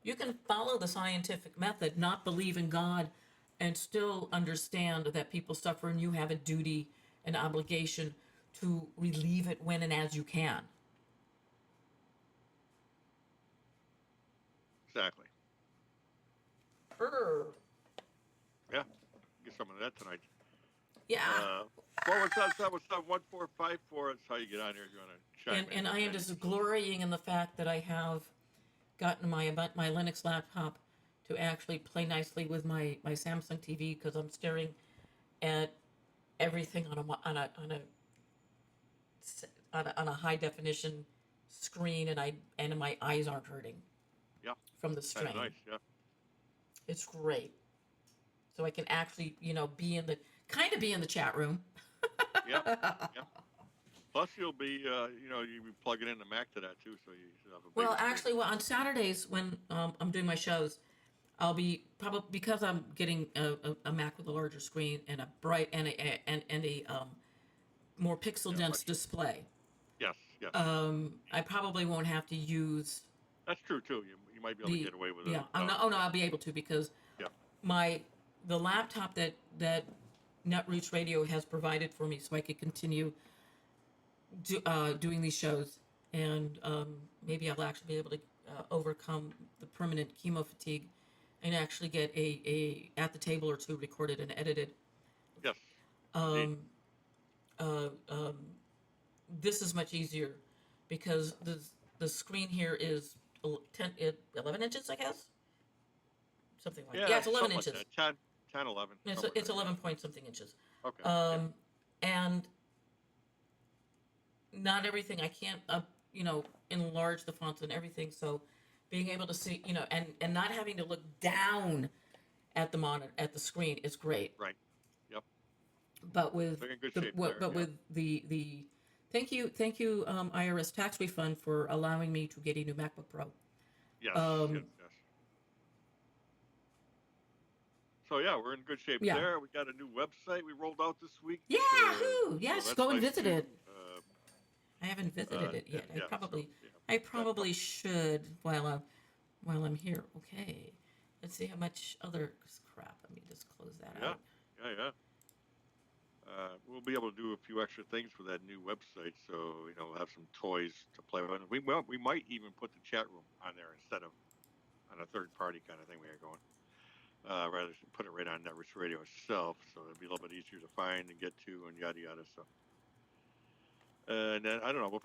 [SPEAKER 2] You can follow the scientific method, not believe in God, and still understand that people suffer, and you have a duty and obligation to relieve it when and as you can.
[SPEAKER 1] Exactly. Yeah, get some of that tonight.
[SPEAKER 2] Yeah.
[SPEAKER 1] Well, what's up? What's up? 1454. That's how you get on here if you want to chime in.
[SPEAKER 2] And I am just glorying in the fact that I have gotten my Linux laptop to actually play nicely with my Samsung TV, because I'm staring at everything on a high definition screen, and my eyes aren't hurting.
[SPEAKER 1] Yeah.
[SPEAKER 2] From the strain.
[SPEAKER 1] Nice. Yeah.
[SPEAKER 2] It's great. So I can actually, be in the chat room.
[SPEAKER 1] Yeah. Yeah. Plus, you'll be, you'll be plugging in the Mac to that too, so you should have a.
[SPEAKER 2] Well, actually, on Saturdays when I'm doing my shows, I'll be probably, because I'm getting a Mac with a larger screen and a bright and a more pixel dense display.
[SPEAKER 1] Yes. Yes.
[SPEAKER 2] I probably won't have to use.
[SPEAKER 1] That's true too. You might be able to get away with it.
[SPEAKER 2] Yeah. I'll be able to, because the laptop that Netroots Radio has provided for me, so I could continue doing these shows, and maybe I'll actually be able to overcome the permanent chemo fatigue, and actually get a at the table or two recorded and edited.
[SPEAKER 1] Yes.
[SPEAKER 2] This is much easier, because the screen here is 11 inches, I guess. Something like that. Yeah, it's 11 inches.
[SPEAKER 1] Like 10, 11.
[SPEAKER 2] It's 11 point something inches.
[SPEAKER 1] Okay.
[SPEAKER 2] And not everything, I can't, enlarge the fonts and everything. So being able to see, and not having to look down at the monitor, at the screen, is great.
[SPEAKER 1] Right. Yep.
[SPEAKER 2] But with with the thank you, IRS tax refund for allowing me to get a new MacBook Pro.
[SPEAKER 1] Yes. Yes. So yeah, we're in good shape there. We got a new website we rolled out this week.
[SPEAKER 2] Yahoo! Yes, so go and visit it. I haven't visited it yet. I probably should while I'm here. Okay, let's see how much other crap. Let me just close that out.
[SPEAKER 1] Yeah. We'll be able to do a few extra things for that new website. So we'll have some toys to play with. We might even put the chat room on there instead of on a third party kind of thing we got going. Rather than put it right on Netroots Radio itself, so it'll be a little bit easier to find and get to, and yada yada. So, and then I don't know. We'll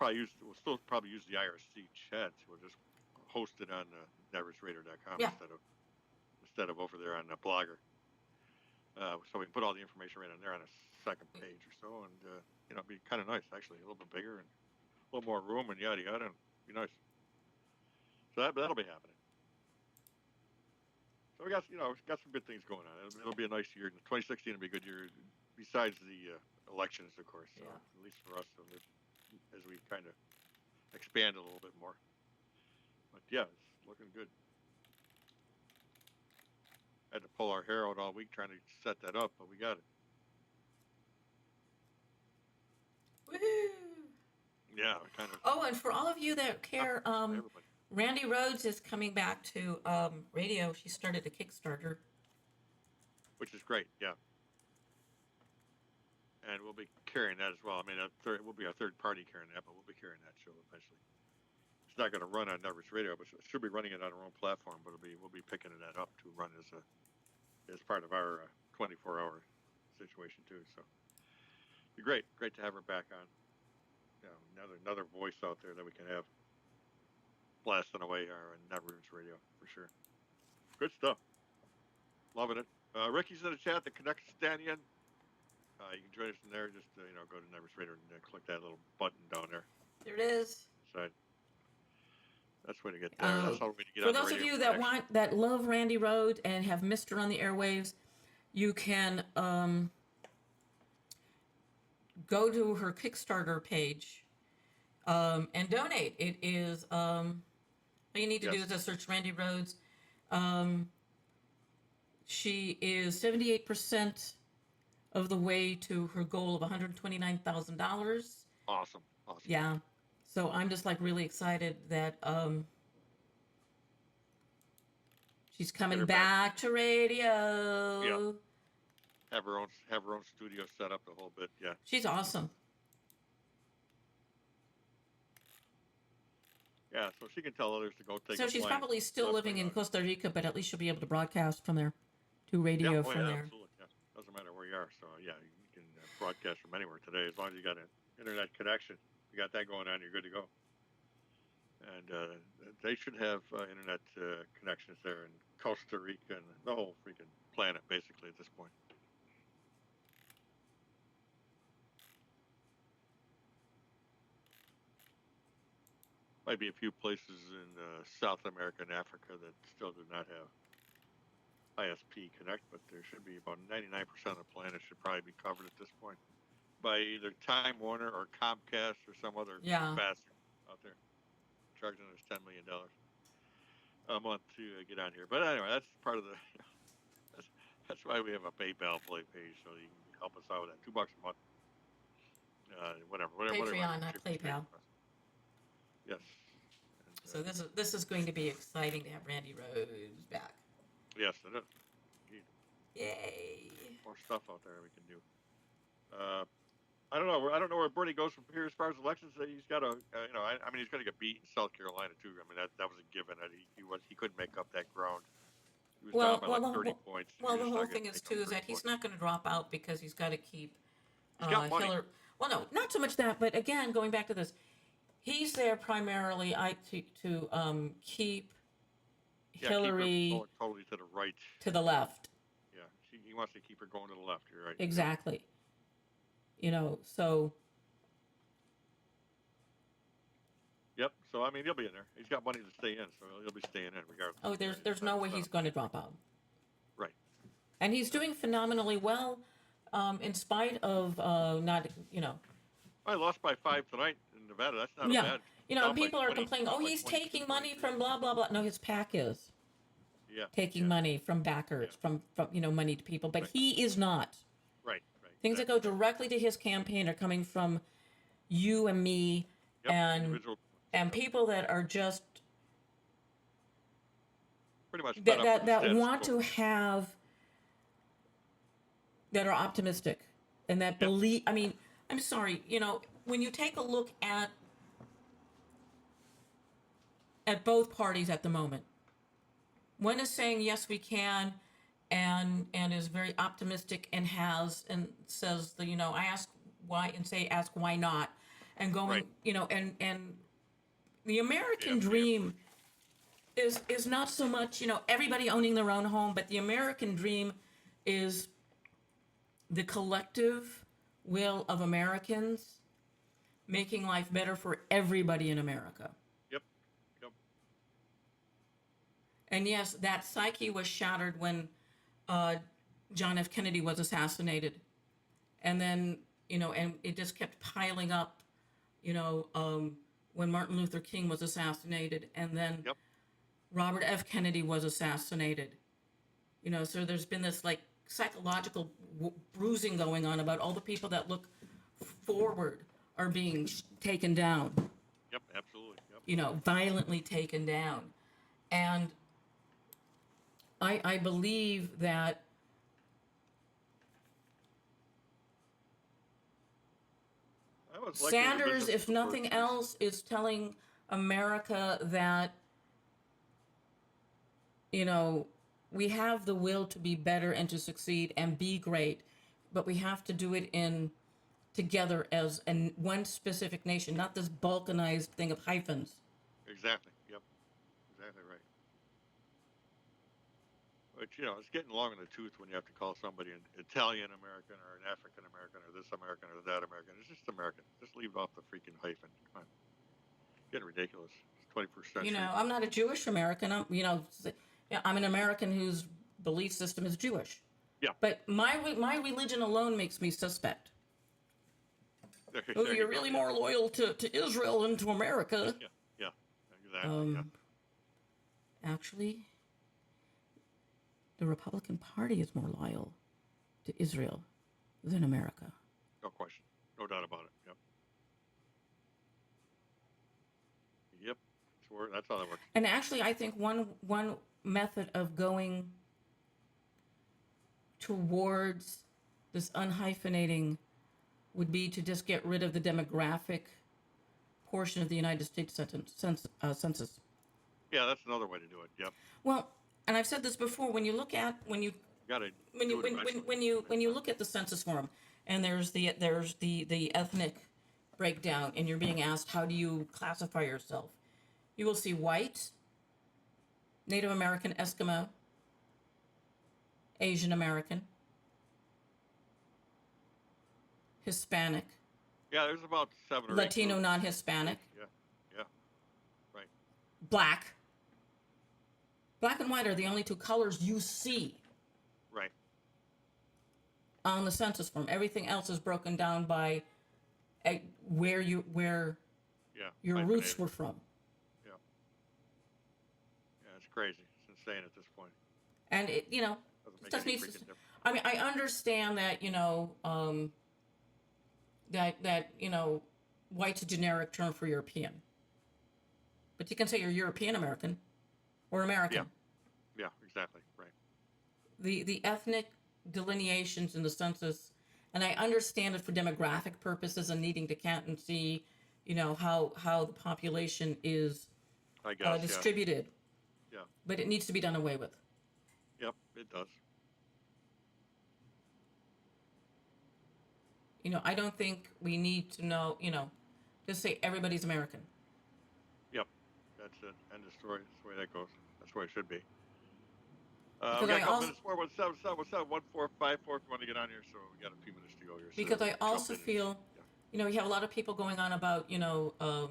[SPEAKER 1] still probably use the IRC chat. We'll just host it on netrootsradio.com instead of over there on the Blogger. So we can put all the information right on there on a second page or so, and it'd be kind of nice actually, a little bit bigger and a little more room and yada yada, and be nice. So that'll be happening. So we got some good things going on. It'll be a nice year. 2016 will be a good year, besides the elections, of course. So at least for us, as we kind of expand a little bit more. But yeah, it's looking good. Had to pull our hair out all week trying to set that up, but we got it.
[SPEAKER 2] Woohoo!
[SPEAKER 1] Yeah, kind of.
[SPEAKER 2] Oh, and for all of you that care, Randy Rhodes is coming back to radio. She started a Kickstarter,
[SPEAKER 1] which is great. Yeah, and we'll be carrying that as well. I mean, we'll be a third party carrying that, but we'll be carrying that show eventually. It's not going to run on Netroots Radio, but it should be running it on our own platform. But we'll be picking that up to run as part of our 24-hour situation too. So it'd be great to have her back on. Another voice out there that we can have blasting away our Netroots Radio for sure. Good stuff. Loving it. Ricky's in the chat. The Connect Stanian. You can join us in there. Just go to Netroots Radio and click that little button down there.
[SPEAKER 2] There it is.
[SPEAKER 1] Side. That's the way to get there. That's how we get
[SPEAKER 2] for those of you that love Randy Rhodes and have missed her on the airwaves, you can go to her Kickstarter page and donate. It is all you need to do is just search Randy Rhodes. She is 78% of the way to her goal of $129,000.
[SPEAKER 1] Awesome.
[SPEAKER 2] Yeah. So I'm just really excited that she's coming back to radio.
[SPEAKER 1] Yeah. Have her own studio set up the whole bit. Yeah.
[SPEAKER 2] She's awesome.
[SPEAKER 1] Yeah, so she can tell others to go take.
[SPEAKER 2] So
[SPEAKER 1] a
[SPEAKER 2] she's
[SPEAKER 1] plane.
[SPEAKER 2] probably still living in Costa Rica, but at least she'll be able to broadcast from there, to radio
[SPEAKER 1] yeah,
[SPEAKER 2] from there.
[SPEAKER 1] Absolutely. Yeah, doesn't matter where you are. So yeah, you can broadcast from anywhere today as long as you got an internet connection. You got that going on, you're good to go. And they should have internet connections there in Costa Rica and the whole freaking planet, basically, at this point. Might be a few places in South America and Africa that still do not have ISP Connect, but there should be about 99% of the planet should probably be covered at this point by either Time Warner or Comcast or some other bastard out there charging us $10 million a month to get on here. But anyway, that's part of the. That's why we have a PayPal page, so you can help us out with that. $2 a month. Whatever.
[SPEAKER 2] Patreon, not PayPal.
[SPEAKER 1] Yes. And,
[SPEAKER 2] so this is going to be exciting to have Randy Rhoads back.
[SPEAKER 1] Yes, it is. Indeed.
[SPEAKER 2] Yay!
[SPEAKER 1] More stuff out there we can do. I don't know. I don't know where Bernie goes from here as far as elections. He's got to, I mean, he's going to get beat in South Carolina too. I mean, that was a given. That he couldn't make up that ground. He was down by like 30 points.
[SPEAKER 2] Well, the whole thing is too is that he's not going to drop out because he's got to keep
[SPEAKER 1] Hillary.
[SPEAKER 2] Well, no, not so much that, but again, going back to this, he's there primarily to keep Hillary
[SPEAKER 1] keep her totally to the right,
[SPEAKER 2] to the left.
[SPEAKER 1] Yeah, he wants to keep her going to the left. You're right.
[SPEAKER 2] Exactly. So.
[SPEAKER 1] Yep. So I mean, he'll be in there. He's got money to stay in, so he'll be staying in regardless.
[SPEAKER 2] Oh, there's no way he's going to drop out.
[SPEAKER 1] Right.
[SPEAKER 2] And he's doing phenomenally well, in spite of not.
[SPEAKER 1] I lost by 5 tonight in Nevada. That's not a bad.
[SPEAKER 2] People are complaining. Oh, he's taking money from blah blah blah. No, his PAC is.
[SPEAKER 1] Yeah.
[SPEAKER 2] Taking money from backers, from money to people, but he is not.
[SPEAKER 1] Right.
[SPEAKER 2] Things that go directly to his campaign are coming from you and me, and people that are just
[SPEAKER 1] pretty much
[SPEAKER 2] that want to have, that are optimistic and that believe. I mean, I'm sorry, when you take a look at both parties at the moment, one is saying yes we can, and is very optimistic and says I ask why and ask why not, and going and the American dream is not so much everybody owning their own home, but the American dream is the collective will of Americans making life better for everybody in America.
[SPEAKER 1] Yep.
[SPEAKER 2] And yes, that psyche was shattered when John F. Kennedy was assassinated. And then, and it just kept piling up, when Martin Luther King was assassinated, and then Robert F. Kennedy was assassinated. So there's been this like psychological bruising going on about all the people that look forward are being taken down.
[SPEAKER 1] Yep, absolutely. Yep.
[SPEAKER 2] Violently taken down. And I believe that Sanders, if nothing else, is telling America that, we have the will to be better and to succeed and be great, but we have to do it together as one specific nation, not this balkanized thing of hyphens.
[SPEAKER 1] Exactly. Yep. Exactly right. But it's getting long in the tooth when you have to call somebody an Italian American or an African American or this American or that American. It's just American. Just leave off the freaking hyphen. Come on. It's getting ridiculous. It's 21st century.
[SPEAKER 2] I'm not a Jewish American. I'm an American whose belief system is Jewish.
[SPEAKER 1] Yeah.
[SPEAKER 2] But my religion alone makes me suspect. You're really more loyal to Israel than to America.
[SPEAKER 1] Yeah. Exactly.
[SPEAKER 2] Actually, the Republican Party is more loyal to Israel than America.
[SPEAKER 1] No question. No doubt about it. Yep. That's how that works.
[SPEAKER 2] And actually, I think one method of going towards this unhyphenating would be to just get rid of the demographic portion of the United States census.
[SPEAKER 1] Yeah, that's another way to do it. Yep.
[SPEAKER 2] Well, and I've said this before. When you look at when you look at the census form, and there's the ethnic breakdown, and you're being asked how do you classify yourself, you will see white, Native American, Eskimo, Asian American, Hispanic.
[SPEAKER 1] Yeah, there's about 7 or 8
[SPEAKER 2] Latino, non-Hispanic.
[SPEAKER 1] Yeah, yeah, right.
[SPEAKER 2] Black. Black and white are the only two colors you see.
[SPEAKER 1] Right.
[SPEAKER 2] On the census form, everything else is broken down by where your roots were from.
[SPEAKER 1] Yeah. Yeah, it's crazy. It's insane at this point.
[SPEAKER 2] And it just needs to. I mean, I understand that that white's a generic term for European, but you can say you're European American or American.
[SPEAKER 1] Yeah, exactly, right.
[SPEAKER 2] The ethnic delineations in the census, and I understand it for demographic purposes and needing to count and see, how the population is distributed.
[SPEAKER 1] Yeah.
[SPEAKER 2] But it needs to be done away with.
[SPEAKER 1] Yep, it does.
[SPEAKER 2] I don't think we need to know, just say everybody's American.
[SPEAKER 1] Yep, that's it. End of story. That's the way that goes. That's the way it should be. We got a couple minutes more. What's up? 1454 if you want to get on here. So we got a few minutes to go here. So
[SPEAKER 2] because I also feel, we have a lot of people going on about, blah,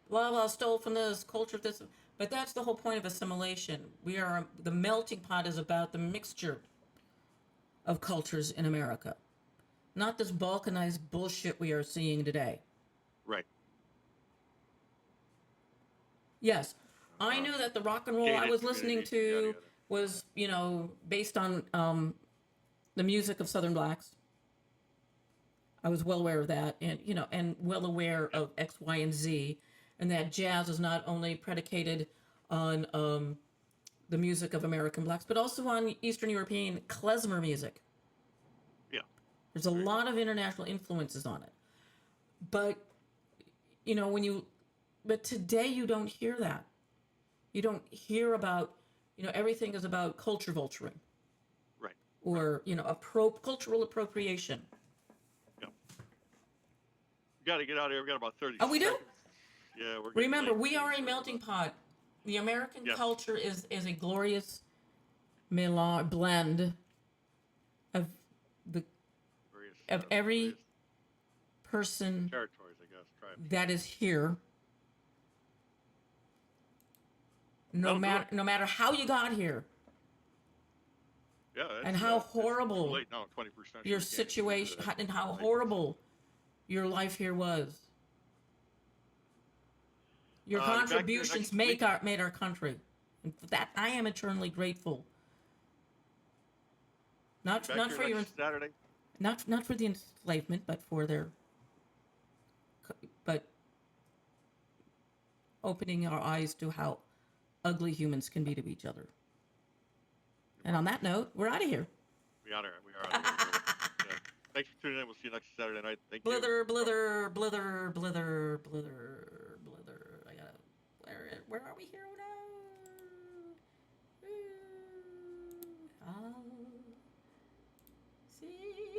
[SPEAKER 2] blah, stole from this, culture this. But that's the whole point of assimilation. The melting pot is about the mixture of cultures in America. Not this balkanized bullshit we are seeing today.
[SPEAKER 1] Right.
[SPEAKER 2] Yes. I knew that the rock and roll I was listening to was, based on the music of Southern blacks. I was well aware of that, and well aware of X, Y, and Z, and that jazz is not only predicated on the music of American blacks, but also on Eastern European klezmer music.
[SPEAKER 1] Yeah.
[SPEAKER 2] There's a lot of international influences on it. But, but today you don't hear that. You don't hear about, everything is about culture vulturing.
[SPEAKER 1] Right.
[SPEAKER 2] Or, cultural appropriation.
[SPEAKER 1] Yeah. We got to get out of here. We got about 30
[SPEAKER 2] Oh, we do?
[SPEAKER 1] Yeah, we're
[SPEAKER 2] Remember, we are a melting pot. The American culture is a glorious blend of every person
[SPEAKER 1] territories, I guess, tribes.
[SPEAKER 2] that is here. No matter how you got here.
[SPEAKER 1] Yeah,
[SPEAKER 2] and how horrible
[SPEAKER 1] late now, 20%
[SPEAKER 2] your situation and how horrible your life here was. Your contributions made our country. And for that I am eternally grateful. Not for your
[SPEAKER 1] Saturday.
[SPEAKER 2] Not for the enslavement, but opening our eyes to how ugly humans can be to each other. And on that note, we're out of here.
[SPEAKER 1] We are out of here. Yeah. Thanks for tuning in. We'll see you next Saturday night. Thank you.
[SPEAKER 2] Blither. I gotta. Where are we here now? I'll see.